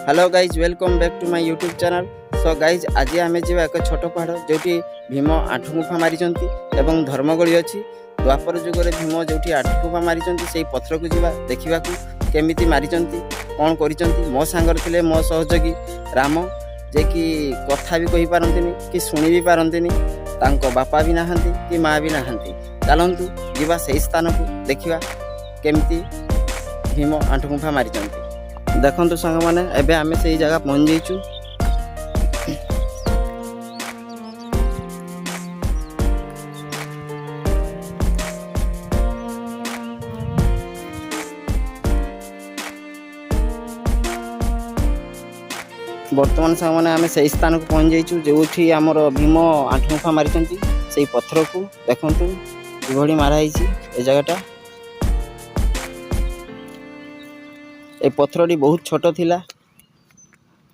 Hello guys welcome back to my YouTube channel. So guys आज आम जा एक छोट पहाड़ जो भीम आठुगुफा मारी एवं धर्मगली अच्छी द्वापर जुगर भीम जो आठुगुफा मारी से पथर को जा देखा केमी मारी कौन कर मो सांगर थे मो सहयोगी राम जे कि कथा भी कही पारंतिनी कि शुणी भी पारंतिनी बापा भी नहांती कि माँ भी नहांती। चलतु जीवा से स्थान को देखा केमती भीम आठुगुफा मारी देखो सांग मैंने एबे आमे से जगह पहुँच जाइचु। बर्तमान सांग मैंने आमे से स्थान को पहुँच जाइचु जो आमर भीम आठुगुफा मारी से पत्थर को देखु किभली माराई ए जगटा। ए पत्थरटी बहुत छोट थिला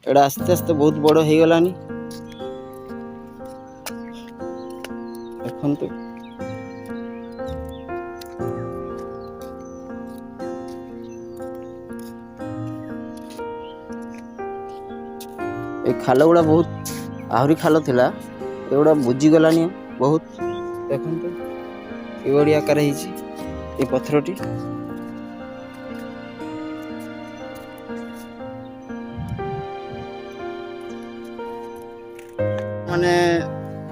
एड़ा आस्ते आस्ते बहुत बड़ हो गलानी। देखंतु ए खाल गुड़ा बहुत आहरी खाल थिला एगुड़ा बुझी गलानी बहुत। देखंतु एवडी आकार हिची ए पत्थरटी। माने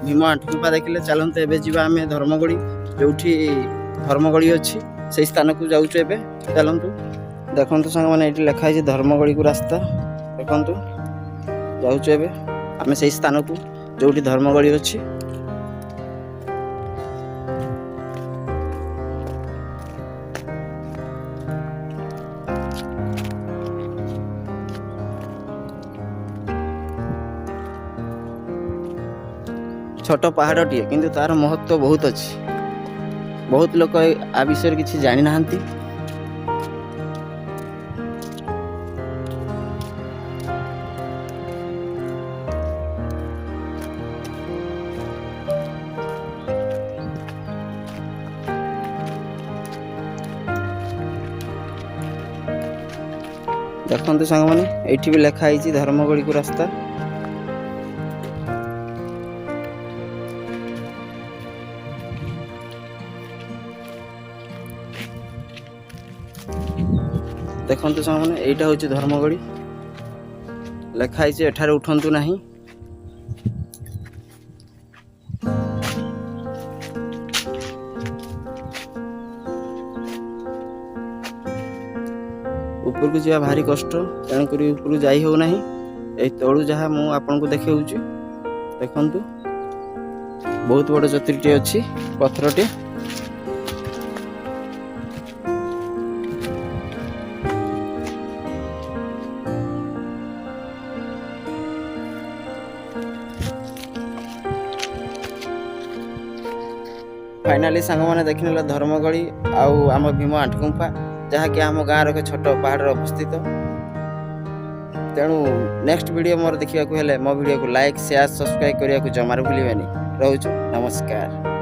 भीम आठुगुफा देखले चलते एबे जीवा आमे धर्मगड़ी जो धर्मगड़ी अच्छी से स्थान को जाऊँ एबे चलतु। देखो सांग मैंने ये लिखाई धर्मगड़ी को रास्ता देखु जाऊँ एबे आमे से स्थान को जो धर्मगड़ी अच्छी। छोट पहाड़टी किंतु तार महत्व बहुत अच्छी। बहुत लोग आ विषय किसी जानी ना। देखते सांग मैंने ये भी लिखाई धर्मगड़ी को रास्ता। देखते सांग मैंने यहाँ हूँ धर्मगड़ी लिखाई एठार उठंतु नहीं। ऊपर को जा भारी कष्ट तेणुक ऊपर जाई हो नहीं। ए तलू जहाँ मु आपन को देखे देखंतु बहुत बड़ चतुर्टी अच्छी पत्थरटी। फाइनाली सांग मैंने देखने धर्मगड़ी आम भीम आठुगुफा जहाँकि आम गाँव एक छोट पहाड़ अवस्थित। तेणु नेक्स्ट वीडियो मोर देखा हेले मो वीडियो को लाइक शेयर सब्सक्राइब करने को जमार भूलें। रोचु नमस्कार।